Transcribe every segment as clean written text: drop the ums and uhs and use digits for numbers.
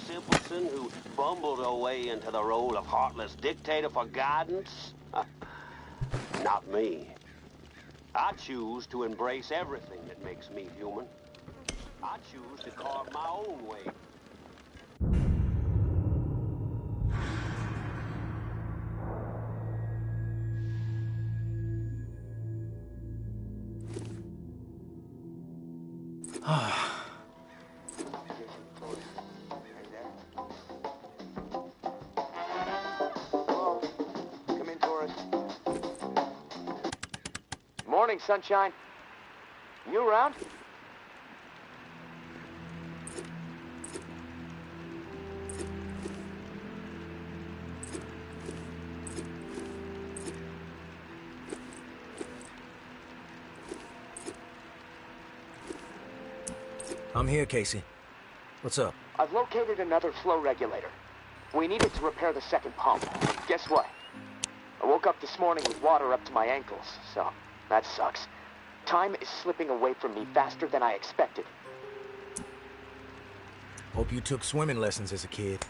simpleton who bumbled her way into the role of heartless dictator for guidance? Not me. I choose to embrace everything that makes me human. I choose to carve my own way. Hello. Come in, tourist. Morning, sunshine. You around? I'm here, Casey. What's up? I've located another flow regulator. We need it to repair the second pump. Guess what? I woke up this morning with water up to my ankles, so that sucks. Time is slipping away from me faster than I expected. Hope you took swimming lessons as a kid.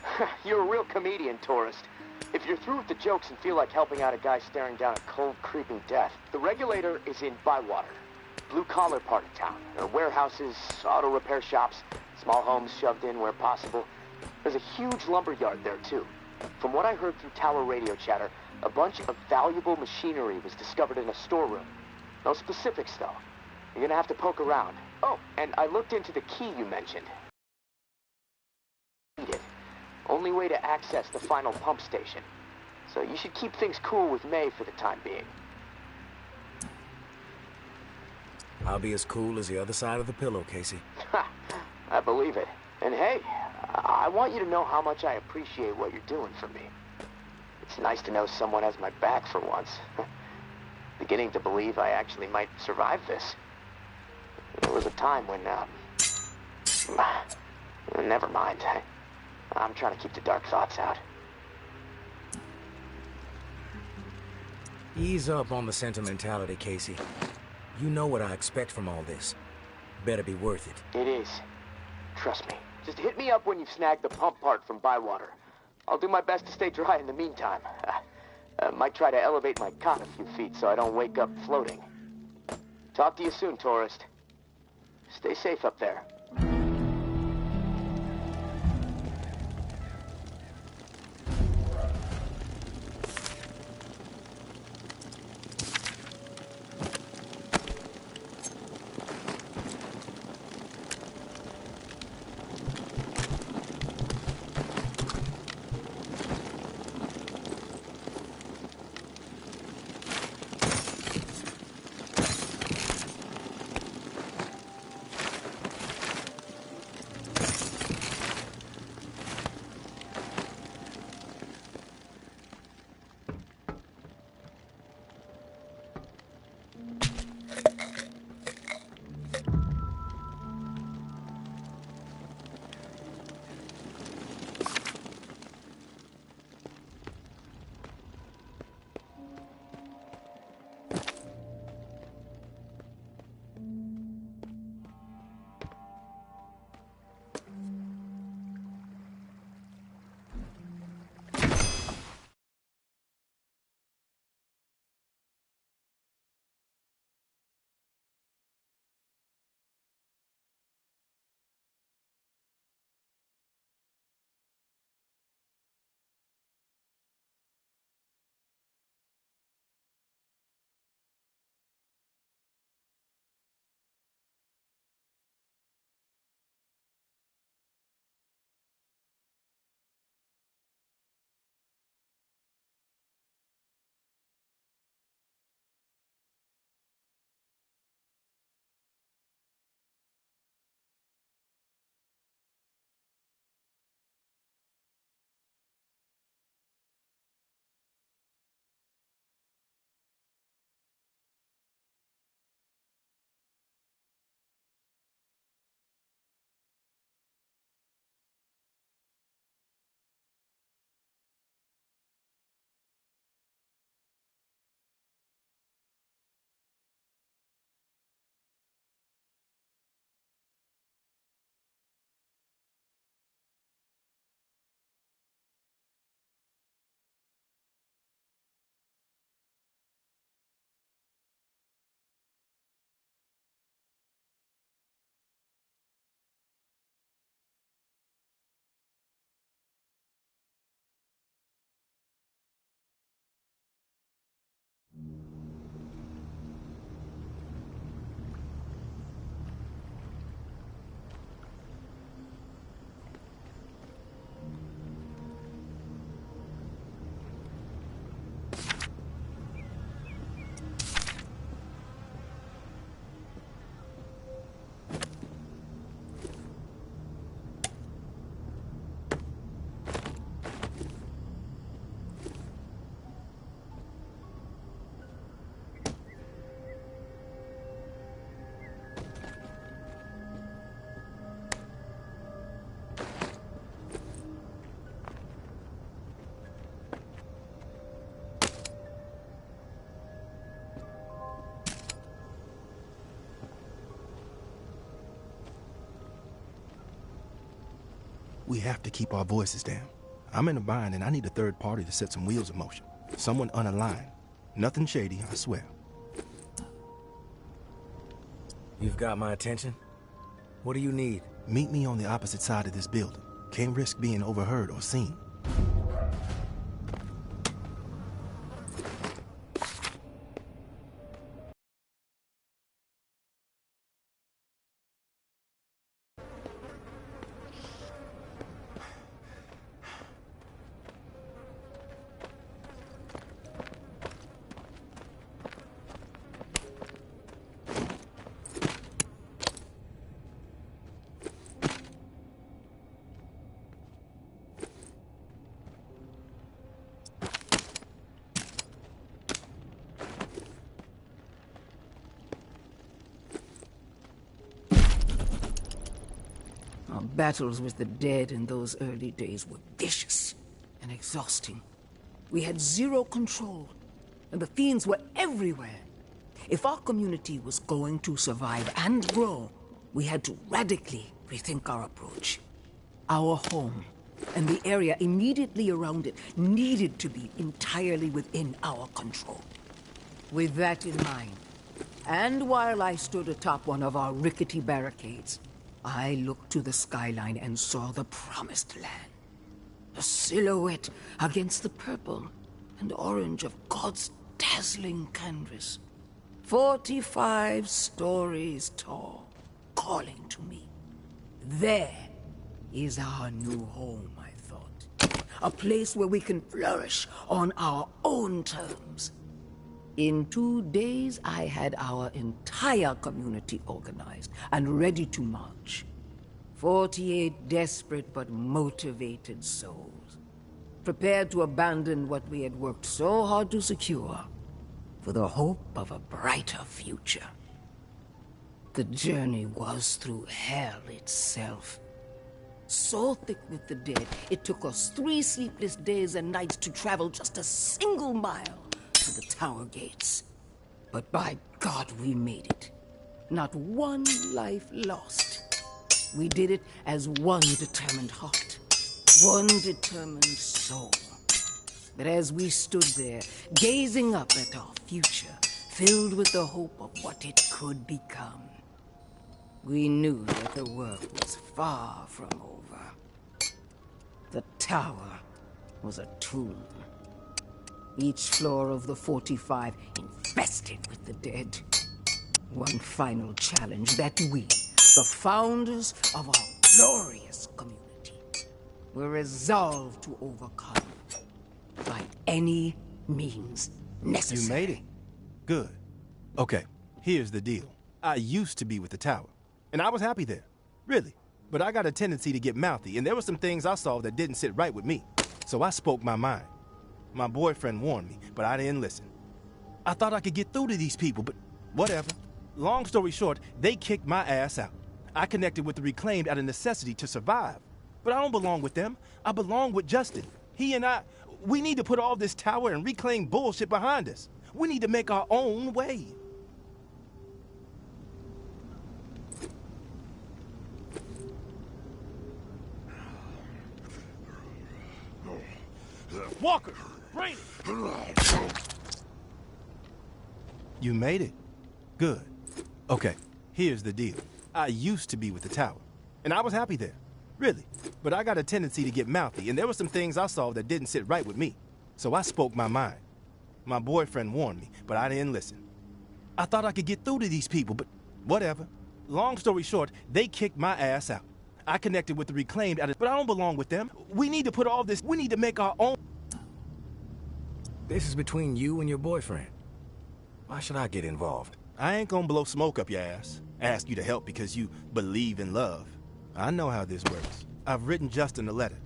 You're a real comedian, tourist. If you're through with the jokes and feel like helping out a guy staring down a cold, creeping death, the regulator is in Bywater. Blue-collar part of town. There are warehouses, auto repair shops, small homes shoved in where possible. There's a huge lumber yard there, too. From what I heard through tower radio chatter, a bunch of valuable machinery was discovered in a storeroom. No specifics, though. You're gonna have to poke around. Oh, and I looked into the key you mentioned. Only way to access the final pump station. So you should keep things cool with May for the time being. I'll be as cool as the other side of the pillow, Casey. Ha! I believe it. And hey, I want you to know how much I appreciate what you're doing for me. It's nice to know someone has my back for once. Beginning to believe I actually might survive this. There was a time when, never mind. I'm trying to keep the dark thoughts out. Ease up on the sentimentality, Casey. You know what I expect from all this. Better be worth it. It is. Trust me. Just hit me up when you've snagged the pump part from Bywater. I'll do my best to stay dry in the meantime. Might try to elevate my cot a few feet so I don't wake up floating. Talk to you soon, tourist. Stay safe up there. We have to keep our voices down. I'm in a bind and I need a third party to set some wheels in motion. Someone unaligned. Nothing shady, I swear. You've got my attention. What do you need? Meet me on the opposite side of this building. Can't risk being overheard or seen. Our battles with the dead in those early days were vicious and exhausting. We had zero control, and the fiends were everywhere. If our community was going to survive and grow, we had to radically rethink our approach. Our home and the area immediately around it needed to be entirely within our control. With that in mind, and while I stood atop one of our rickety barricades, I looked to the skyline and saw the promised land. A silhouette against the purple and orange of God's dazzling canvas. 45 stories tall, calling to me. There is our new home, I thought. A place where we can flourish on our own terms. In 2 days, I had our entire community organized and ready to march. 48 desperate but motivated souls, prepared to abandon what we had worked so hard to secure for the hope of a brighter future. The journey was through hell itself. So thick with the dead, it took us 3 sleepless days and nights to travel just a single mile to the tower gates. But by God, we made it. Not one life lost. We did it as one determined heart, one determined soul. But as we stood there, gazing up at our future, filled with the hope of what it could become, we knew that the work was far from over. The tower was a tomb. Each floor of the 45 infested with the dead. One final challenge that we, the founders of our glorious community, were resolved to overcome by any means necessary. You made it? Good. Okay, here's the deal. I used to be with the tower, and I was happy there. Really. But I got a tendency to get mouthy, and there were some things I saw that didn't sit right with me. So I spoke my mind. My boyfriend warned me, but I didn't listen. I thought I could get through to these people, but whatever. Long story short, they kicked my ass out. I connected with the Reclaimed out of necessity to survive. But I don't belong with them. I belong with Justin. He and I, we need to put all this tower and Reclaim bullshit behind us. We need to make our own way. Walker, Brady! You made it? Good. Okay, here's the deal. I used to be with the tower, and I was happy there. Really. But I got a tendency to get mouthy, and there were some things I saw that didn't sit right with me. So I spoke my mind. My boyfriend warned me, but I didn't listen. I thought I could get through to these people, but whatever. Long story short, they kicked my ass out. I connected with the Reclaimed out of, but I don't belong with them. We need to put all this, we need to make our own. This is between you and your boyfriend. Why should I get involved? I ain't gonna blow smoke up your ass. Ask you to help because you believe in love. I know how this works. I've written Justin a letter.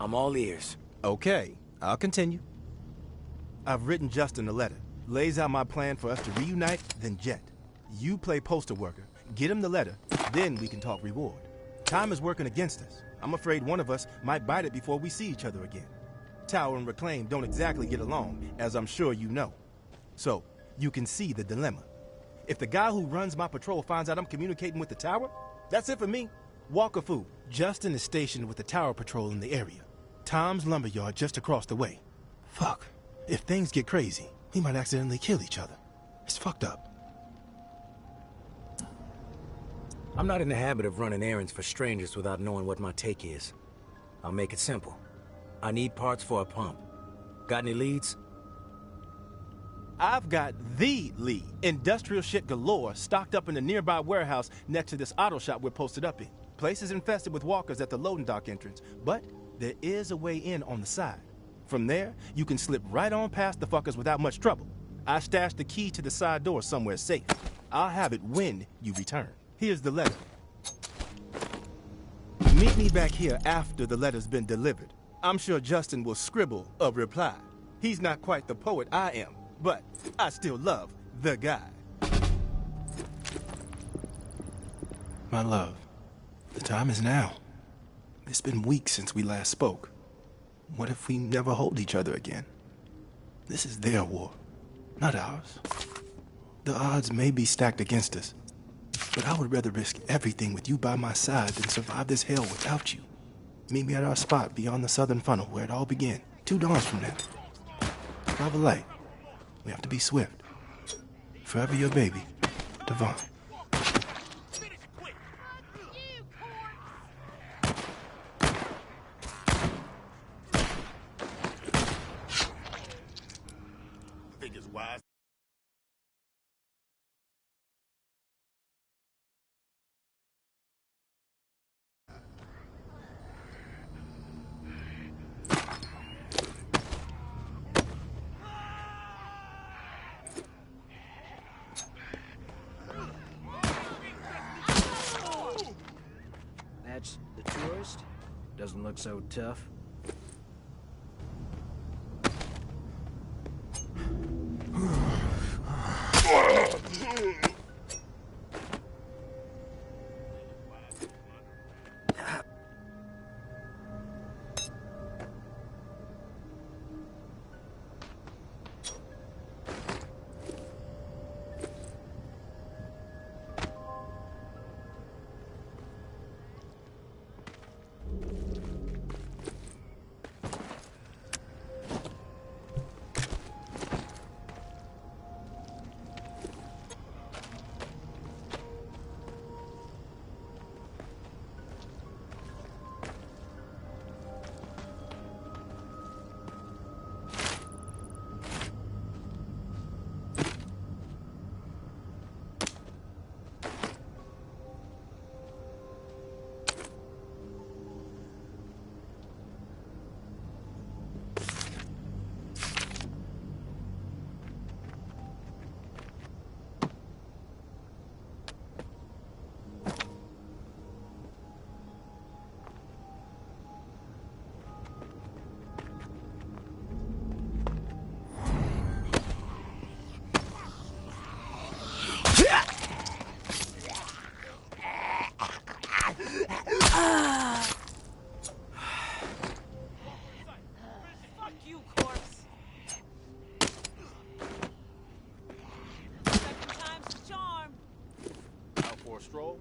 I'm all ears. Okay, I'll continue. I've written Justin a letter. Lays out my plan for us to reunite, then jet. You play postal worker, get him the letter, then we can talk reward. Time is working against us. I'm afraid one of us might bite it before we see each other again. Tower and Reclaim don't exactly get along, as I'm sure you know. So, you can see the dilemma. If the guy who runs my patrol finds out I'm communicating with the tower, that's it for me. Walker fool. Justin is stationed with the tower patrol in the area. Tom's lumberyard just across the way. Fuck. If things get crazy, we might accidentally kill each other. It's fucked up. I'm not in the habit of running errands for strangers without knowing what my take is. I'll make it simple. I need parts for a pump. Got any leads? I've got the lead. Industrial shit galore stocked up in the nearby warehouse next to this auto shop we're posted up in. Place is infested with walkers at the loading dock entrance, but there is a way in on the side. From there, you can slip right on past the fuckers without much trouble. I stashed the key to the side door somewhere safe. I'll have it when you return. Here's the letter. Meet me back here after the letter's been delivered. I'm sure Justin will scribble a reply. He's not quite the poet I am, but I still love the guy. My love, the time is now. It's been weeks since we last spoke. What if we never hold each other again? This is their war, not ours. The odds may be stacked against us, but I would rather risk everything with you by my side than survive this hell without you. Meet me at our spot beyond the southern funnel where it all began, 2 dawns from now. Travel light. We have to be swift. Forever your baby, Devon. That's the tourist? Doesn't look so tough. Stroll?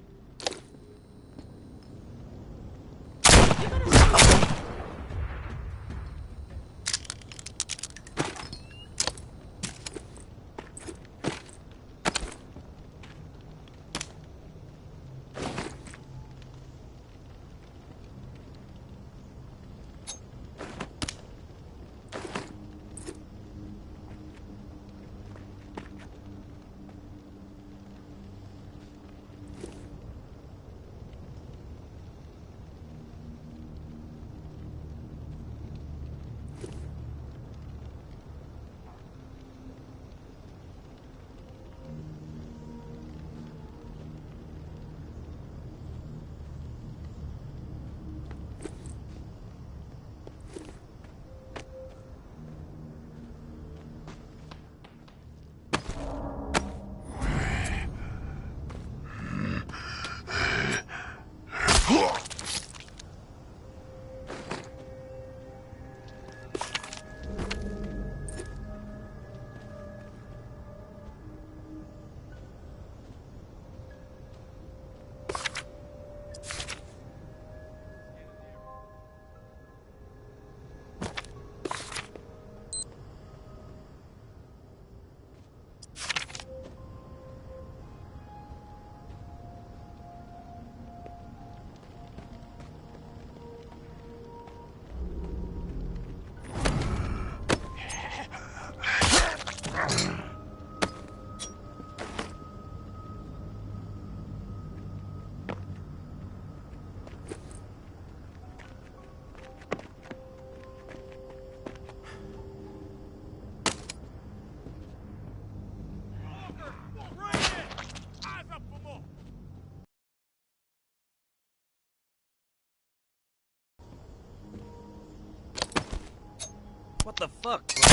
What the fuck, bro?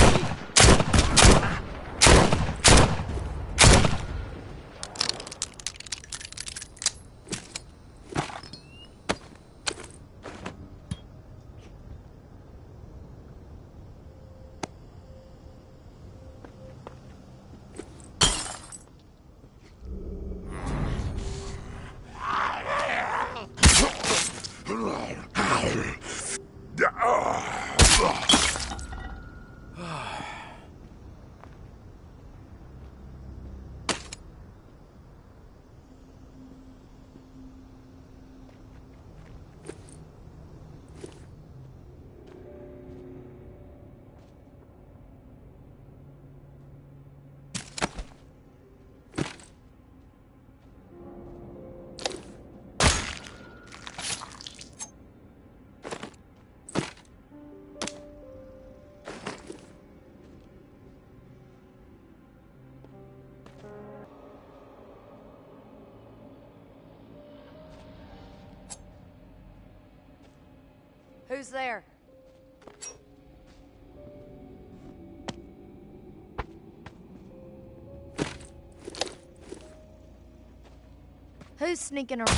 Who's there? Who's sneaking around?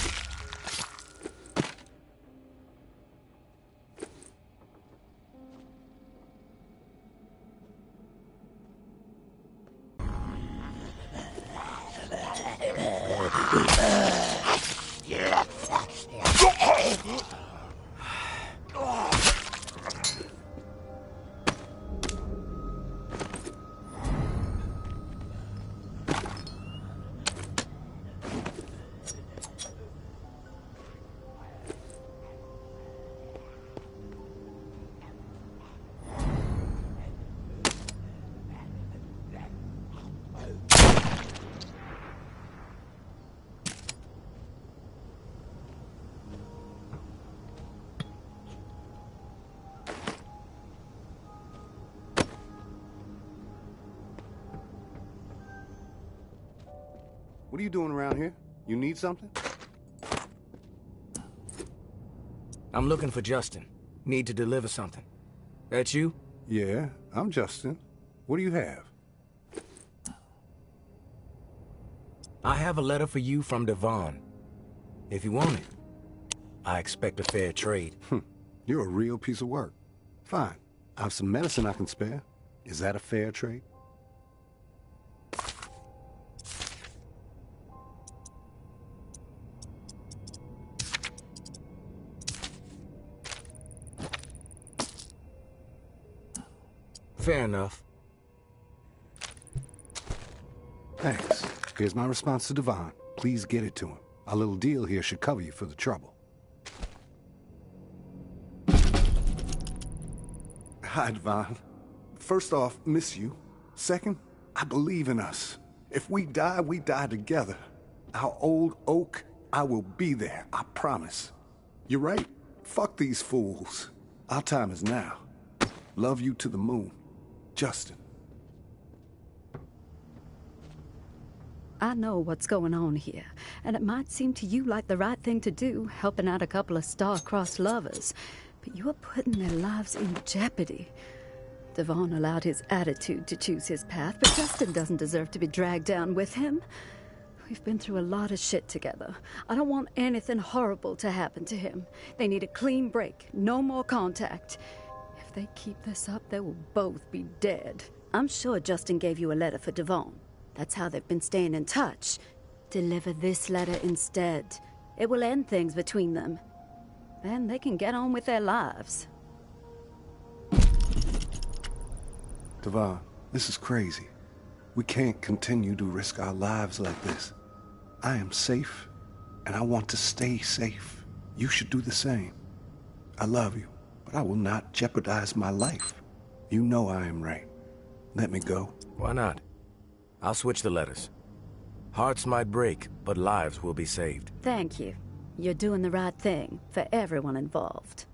What are you doing around here? You need something? I'm looking for Justin. Need to deliver something. That you? Yeah, I'm Justin. What do you have? I have a letter for you from Devon. If you want it, I expect a fair trade. You're a real piece of work. Fine. I have some medicine I can spare. Is that a fair trade? Fair enough. Thanks. Here's my response to Devon. Please get it to him. Our little deal here should cover you for the trouble. Hi, Devon. First off, miss you. Second, I believe in us. If we die together. Our old oak, I will be there, I promise. You're right. Fuck these fools. Our time is now. Love you to the moon. Justin. I know what's going on here, and it might seem to you like the right thing to do, helping out a couple of star-crossed lovers, but you're putting their lives in jeopardy. Devon allowed his attitude to choose his path, but Justin doesn't deserve to be dragged down with him. We've been through a lot of shit together. I don't want anything horrible to happen to him. They need a clean break, no more contact. If they keep this up, they will both be dead. I'm sure Justin gave you a letter for Devon. That's how they've been staying in touch. Deliver this letter instead. It will end things between them. Then they can get on with their lives. Devon, this is crazy. We can't continue to risk our lives like this. I am safe, and I want to stay safe. You should do the same. I love you, but I will not jeopardize my life. You know I am right. Let me go. Why not? I'll switch the letters. Hearts might break, but lives will be saved. Thank you. You're doing the right thing for everyone involved.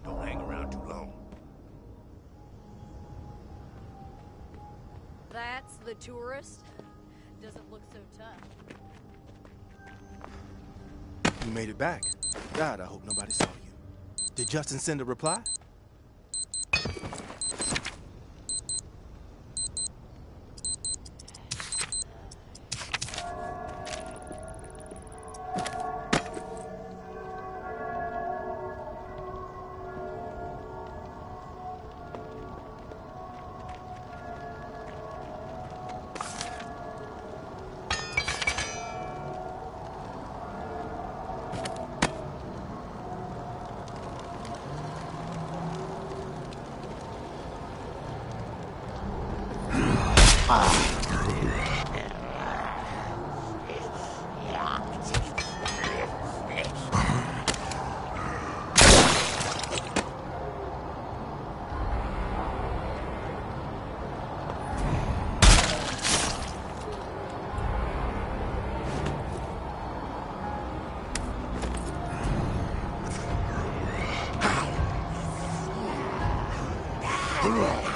Don't hang around too long. That's the tourist? Doesn't look so tough. You made it back. God, I hope nobody saw you. Did Justin send a reply? Ugh.